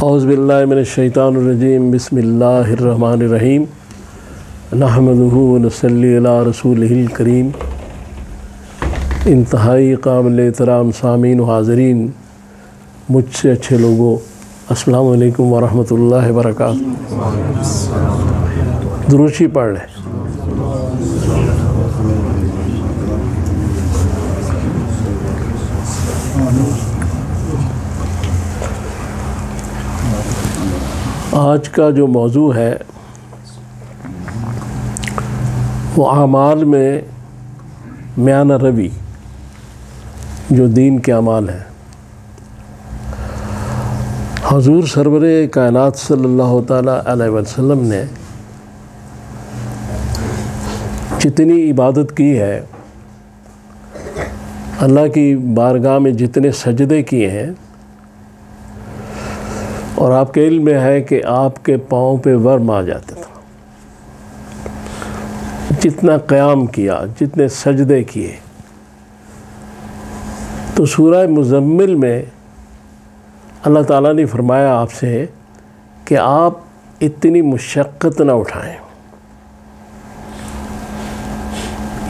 اعوذ باللہ من الشیطان الرجیم بسم اللہ الرحمن الرحیم نحمدہ ونصلی علی رسولہ الکریم۔ انتہائی قابل احترام سامعین و حاضرین، مجھ سے اچھے لوگوں، السلام علیکم ورحمۃ اللہ وبرکاتہ۔ دروشی پڑھ لیں۔ آج کا جو موضوع ہے وہ اعمال میں میانہ روی، جو دین کے اعمال ہیں۔ حضور سرور کائنات صلی اللہ تعالیٰ علیہ وسلم نے جتنی عبادت کی ہے، اللہ کی بارگاہ میں جتنے سجدے کیے ہیں، اور آپ کے علم میں ہے کہ آپ کے پاؤں پہ ورم آ جاتا تھا، جتنا قیام کیا، جتنے سجدے کیے، تو سورہ مزمل میں اللہ تعالیٰ نے فرمایا آپ سے کہ آپ اتنی مشقت نہ اٹھائیں،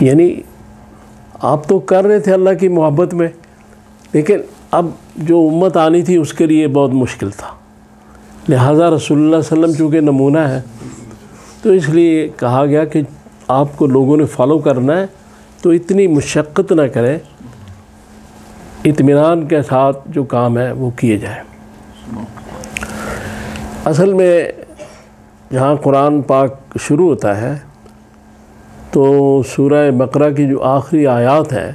یعنی آپ تو کر رہے تھے اللہ کی محبت میں، لیکن اب جو امت آنی تھی اس کے لیے بہت مشکل تھا، لہٰذا رسول اللہ صلی اللہ علیہ وسلم چونکہ نمونہ ہے تو اس لیے کہا گیا کہ آپ کو لوگوں نے فالو کرنا ہے تو اتنی مشقت نہ کریں، اطمینان کے ساتھ جو کام ہے وہ کیے جائیں۔ اصل میں جہاں قرآن پاک شروع ہوتا ہے تو سورہ بقرہ کی جو آخری آیات ہیں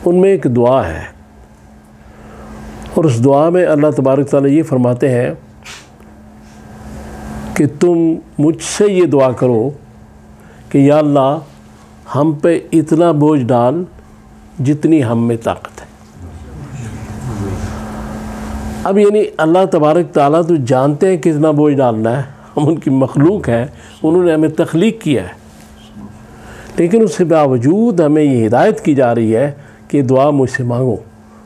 ان میں ایک دعا ہے، اور اس دعا میں اللہ تبارک تعالیٰ یہ فرماتے ہیں کہ تم مجھ سے یہ دعا کرو کہ یا اللہ ہم پہ اتنا بوجھ ڈال جتنی ہم میں طاقت ہے۔ اب یعنی اللہ تبارک تعالیٰ تو جانتے ہیں کتنا بوجھ ڈالنا ہے، ہم ان کی مخلوق ہیں، انہوں نے ہمیں تخلیق کیا ہے، لیکن اس کے باوجود ہمیں یہ ہدایت کی جا رہی ہے کہ دعا مجھ سے مانگو،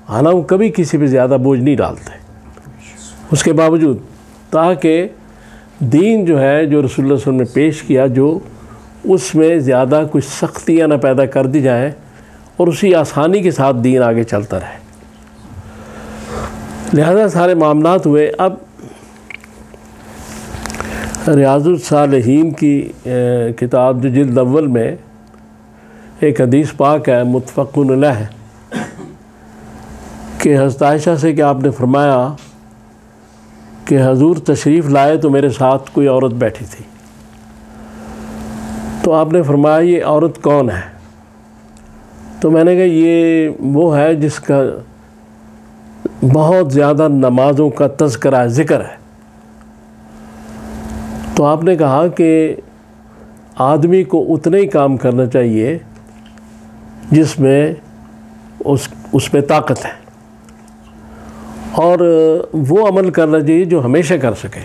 حالانکہ کبھی کسی پہ زیادہ بوجھ نہیں ڈالتے اس کے باوجود، تاکہ دین جو ہے جو رسول اللہ صلی اللہ علیہ وسلم نے پیش کیا، جو اس میں زیادہ کچھ سختیاں نہ پیدا کر دی جائیں اور اسی آسانی کے ساتھ دین آگے چلتا رہے۔ لہذا سارے معاملات ہوئے۔ اب ریاض الصالحین کی کتاب جو جلد اول میں ایک حدیث پاک ہے متفق علیہ کہ حضرت عائشہ سے کہ آپ نے فرمایا کہ حضور تشریف لائے تو میرے ساتھ کوئی عورت بیٹھی تھی، تو آپ نے فرمایا یہ عورت کون ہے؟ تو میں نے کہا یہ وہ ہے جس کا بہت زیادہ نمازوں کا تذکرہ ذکر ہے۔ تو آپ نے کہا کہ آدمی کو اتنا ہی کام کرنا چاہیے جس میں اس میں طاقت ہے، اور وہ عمل کرنا چاہیے جو ہمیشہ کر سکے۔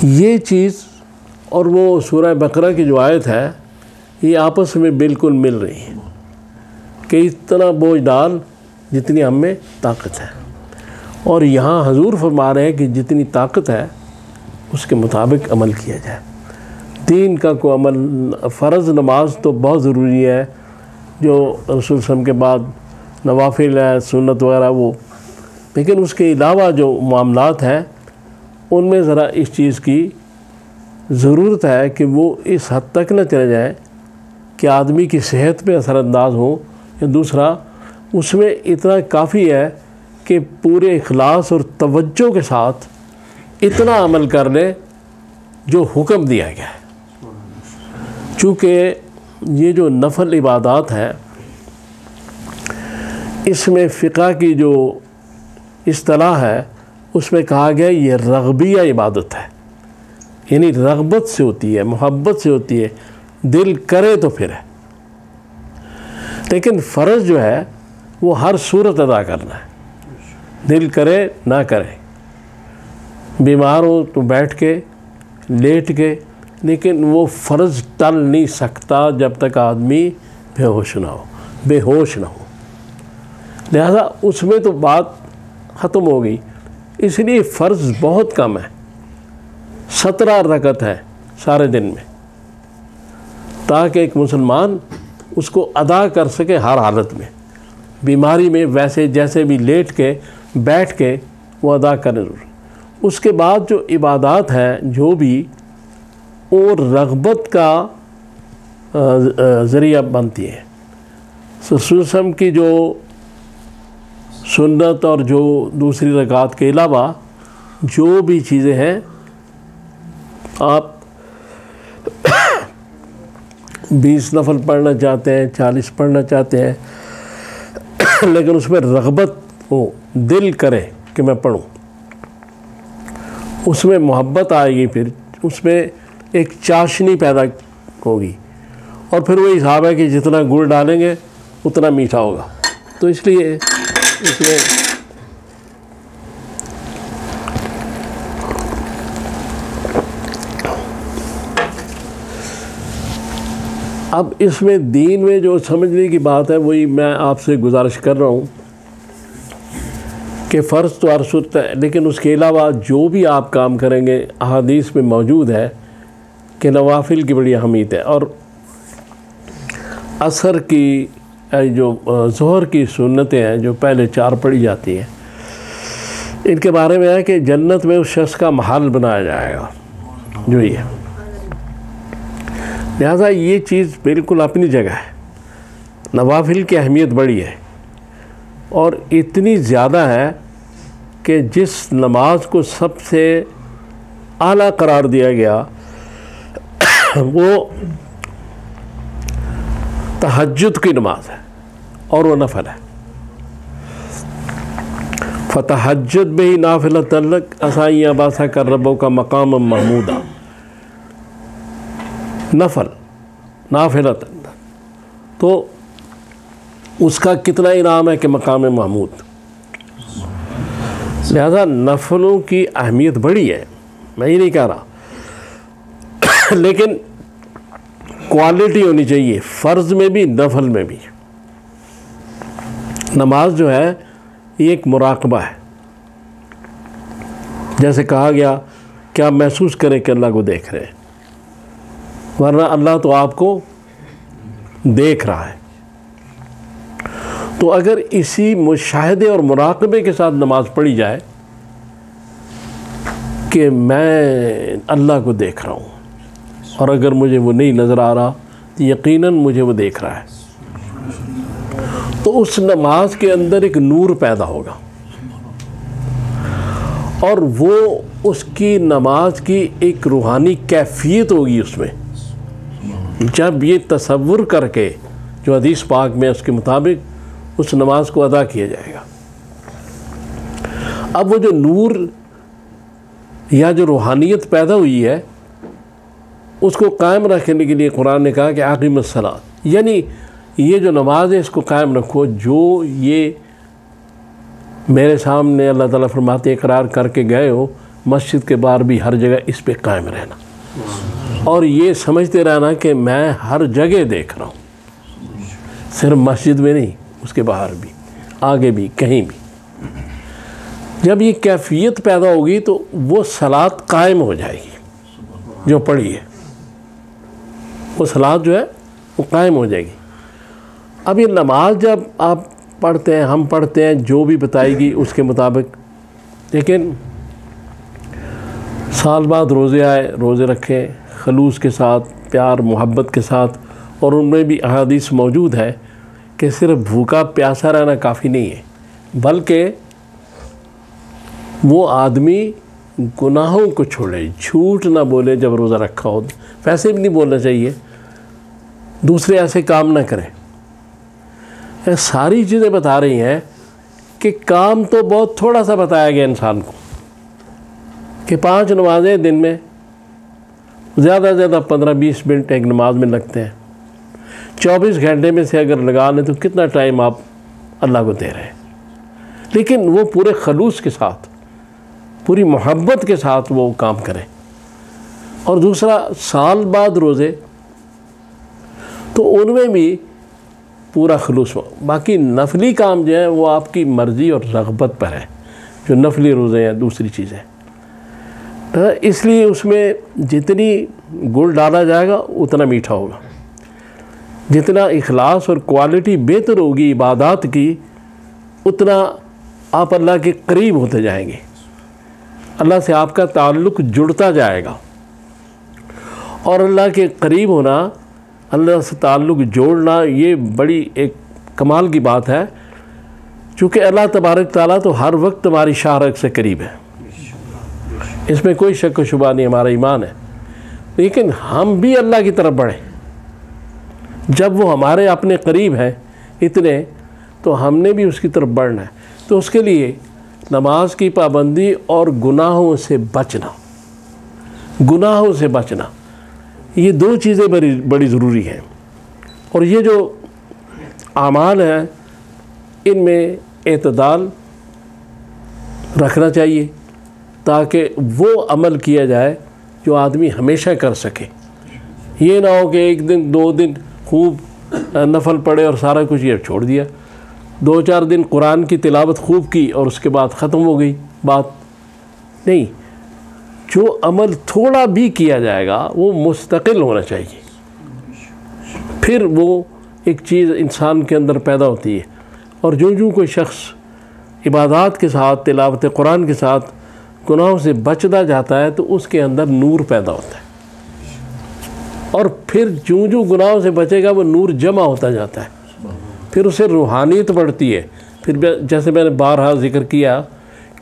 یہ چیز اور وہ سورہ بقرہ کی جو آیت ہے یہ آپس میں بالکل مل رہی ہے کہ اتنا بوجھ ڈال جتنی ہم میں طاقت ہے، اور یہاں حضور فرما رہے ہیں کہ جتنی طاقت ہے اس کے مطابق عمل کیا جائے۔ دین کا کوئی عمل، فرض نماز تو بہت ضروری ہے، جو رسول صلی اللہ علیہ وسلم کے بعد نوافل ہے، سنت وغیرہ وہ، لیکن اس کے علاوہ جو معاملات ہیں ان میں ذرا اس چیز کی ضرورت ہے کہ وہ اس حد تک نہ چلے جائیں کہ آدمی کی صحت پہ اثر انداز ہو، یا دوسرا اس میں اتنا کافی ہے کہ پورے اخلاص اور توجہ کے ساتھ اتنا عمل کر لے جو حکم دیا گیا ہے۔ چونکہ یہ جو نفل عبادات ہیں اس میں فقہ کی جو اصطلاح ہے اس میں کہا گیا یہ رغبیہ عبادت ہے، یعنی رغبت سے ہوتی ہے، محبت سے ہوتی ہے، دل کرے تو پھر ہے۔ لیکن فرض جو ہے وہ ہر صورت ادا کرنا ہے، دل کرے نہ کرے، بیمار ہو تو بیٹھ کے، لیٹ کے، لیکن وہ فرض ٹل نہیں سکتا جب تک آدمی بے ہوش نہ ہو۔ لہذا اس میں تو بات ختم ہو گئی، اس لیے فرض بہت کم ہے، 17 رکعت ہے سارے دن میں، تاکہ ایک مسلمان اس کو ادا کر سکے ہر حالت میں، بیماری میں ویسے جیسے بھی لیٹ کے بیٹھ کے وہ ادا کرے ضرور۔ اس کے بعد جو عبادات ہیں جو بھی اور رغبت کا ذریعہ بنتی ہے، سلسم کی جو سنت اور جو دوسری رکعات کے علاوہ جو بھی چیزیں ہیں، آپ 20 نفل پڑھنا چاہتے ہیں، 40 پڑھنا چاہتے ہیں، لیکن اس میں رغبت ہو، دل کرے کہ میں پڑھوں، اس میں محبت آئے گی، پھر اس میں ایک چاشنی پیدا ہوگی، اور پھر وہی حساب ہے کہ جتنا گڑ ڈالیں گے اتنا میٹھا ہوگا۔ تو اس لیے اس میں اب اس میں دین میں جو سمجھنے کی بات ہے وہی میں آپ سے گزارش کر رہا ہوں کہ فرض تو ہر صورت ہے، لیکن اس کے علاوہ جو بھی آپ کام کریں گے احادیث میں موجود ہے کہ نوافل کی بڑی اہمیت ہے، اور عصر کی جو ظہر کی سنتیں ہیں جو پہلے 4 پڑھی جاتی ہیں، ان کے بارے میں ہے کہ جنت میں اس شخص کا محل بنایا جائے گا جو یہ ہے، لہٰذا یہ چیز بالکل اپنی جگہ ہے، نوافل کی اہمیت بڑی ہے، اور اتنی زیادہ ہے کہ جس نماز کو سب سے اعلیٰ قرار دیا گیا وہ تہجد کی نماز ہے، اور وہ نفل ہے۔ فتہجد بہ نافلۃ لک عسیٰ ان یبعثک ربک مقاما محمودا، نافلۃ، تو اس کا کتنا انعام ہے کہ مقام محمود، لہذا نفلوں کی اہمیت بڑی ہے، میں یہ نہیں کہہ رہا، لیکن کوالٹی ہونی چاہیے، فرض میں بھی نفل میں بھی۔ نماز جو ہے یہ ایک مراقبہ ہے، جیسے کہا گیا کہ آپ محسوس کریں کہ اللہ کو دیکھ رہے ہیں، ورنہ اللہ تو آپ کو دیکھ رہا ہے۔ تو اگر اسی مشاہدے اور مراقبے کے ساتھ نماز پڑھی جائے کہ میں اللہ کو دیکھ رہا ہوں، اور اگر مجھے وہ نہیں نظر آ رہا تو یقیناً مجھے وہ دیکھ رہا ہے، تو اس نماز کے اندر ایک نور پیدا ہوگا، اور وہ اس کی نماز کی ایک روحانی کیفیت ہوگی اس میں، جب یہ تصور کر کے جو حدیث پاک میں اس کے مطابق اس نماز کو ادا کیا جائے گا۔ اب وہ جو نور یا جو روحانیت پیدا ہوئی ہے اس کو قائم رکھنے کے لیے قرآن نے کہا کہ اقیم الصلاۃ، یعنی یہ جو نماز ہے اس کو قائم رکھو، جو یہ میرے سامنے اللہ تعالیٰ فرماتے اقرار کر کے گئے ہو، مسجد کے باہر بھی ہر جگہ اس پہ قائم رہنا، اور یہ سمجھتے رہنا کہ میں ہر جگہ دیکھ رہا ہوں، صرف مسجد میں نہیں، اس کے باہر بھی، آگے بھی، کہیں بھی۔ جب یہ کیفیت پیدا ہوگی تو وہ صلاۃ قائم ہو جائے گی جو پڑھی ہے، وہ صلاۃ جو ہے وہ قائم ہو جائے گی۔ اب یہ نماز جب آپ پڑھتے ہیں، ہم پڑھتے ہیں، جو بھی بتائے گی اس کے مطابق، لیکن سال بعد روزے آئے، روزے رکھیں خلوص کے ساتھ، پیار محبت کے ساتھ، اور ان میں بھی احادیث موجود ہے کہ صرف بھوکا پیاسا رہنا کافی نہیں ہے، بلکہ وہ آدمی گناہوں کو چھوڑے، جھوٹ نہ بولے جب روزہ رکھا ہو، ویسے بھی نہیں بولنا چاہیے، دوسرے ایسے کام نہ کریں۔ یہ ساری چیزیں بتا رہی ہیں کہ کام تو بہت تھوڑا سا بتایا گیا انسان کو، کہ 5 نمازیں دن میں زیادہ سے زیادہ 15-20 منٹ ایک نماز میں لگتے ہیں، 24 گھنٹے میں سے اگر لگا لیں تو کتنا ٹائم آپ اللہ کو دے رہے ہیں، لیکن وہ پورے خلوص کے ساتھ، پوری محبت کے ساتھ وہ کام کریں۔ اور دوسرا سال بعد روزے، تو ان میں بھی پورا خلوص ہو، باقی نفلی کام جو ہے وہ آپ کی مرضی اور رغبت پر ہے، جو نفلی روزے ہیں دوسری چیزیں. اس لیے اس میں جتنی گڑ ڈالا جائے گا اتنا میٹھا ہوگا. جتنا اخلاص اور کوالٹی بہتر ہوگی عبادات کی اتنا آپ اللہ کے قریب ہوتے جائیں گے. اللہ سے آپ کا تعلق جڑتا جائے گا. اور اللہ کے قریب ہونا، اللہ سے تعلق جوڑنا، یہ بڑی ایک کمال کی بات ہے. چونکہ اللہ تبارک تعالیٰ تو ہر وقت ہماری شارک سے قریب ہے، اس میں کوئی شک و شبہ نہیں، ہمارا ایمان ہے. لیکن ہم بھی اللہ کی طرف بڑھیں. جب وہ ہمارے اپنے قریب ہیں اتنے، تو ہم نے بھی اس کی طرف بڑھنا ہے. تو اس کے لیے نماز کی پابندی اور گناہوں سے بچنا، گناہوں سے بچنا، یہ دو چیزیں بڑی ضروری ہیں. اور یہ جو اعمال ہیں ان میں اعتدال رکھنا چاہیے تاکہ وہ عمل کیا جائے جو آدمی ہمیشہ کر سکے. یہ نہ ہو کہ ایک دن 2 دن خوب نفل پڑے اور سارا کچھ یہ چھوڑ دیا. 2-4 دن قرآن کی تلاوت خوب کی اور اس کے بعد ختم ہو گئی بات. نہیں، جو عمل تھوڑا بھی کیا جائے گا وہ مستقل ہونا چاہیے. پھر وہ ایک چیز انسان کے اندر پیدا ہوتی ہے. اور جو کوئی شخص عبادات کے ساتھ، تلاوت قرآن کے ساتھ گناہوں سے بچتا جاتا ہے تو اس کے اندر نور پیدا ہوتا ہے. اور پھر جو گناہوں سے بچے گا وہ نور جمع ہوتا جاتا ہے. پھر اسے روحانیت بڑھتی ہے. پھر جیسے میں نے بارہا ذکر کیا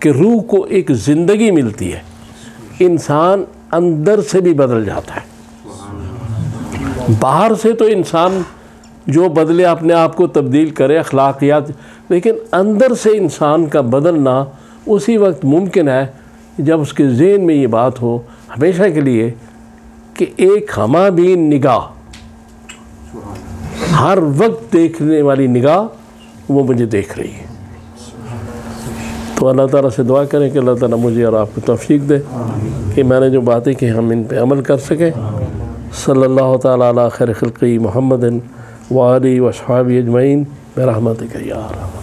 کہ روح کو ایک زندگی ملتی ہے. انسان اندر سے بھی بدل جاتا ہے. باہر سے تو انسان جو بدلے اپنے آپ کو تبدیل کرے اخلاقیات، لیکن اندر سے انسان کا بدلنا اسی وقت ممکن ہے جب اس کے ذہن میں یہ بات ہو ہمیشہ کے لیے کہ ایک ہمہ بین نگاہ، ہر وقت دیکھنے والی نگاہ وہ مجھے دیکھ رہی ہے. تو اللہ تعالیٰ سے دعا کریں کہ اللہ تعالیٰ مجھے اور آپ کو توفیق دے کہ میں نے جو باتیں کی ہم ان پہ عمل کر سکیں. صلی اللہ تعالیٰ علی خیر خلقی محمد وآلہ وصحبہ اجمعین برحمتک یا ارحم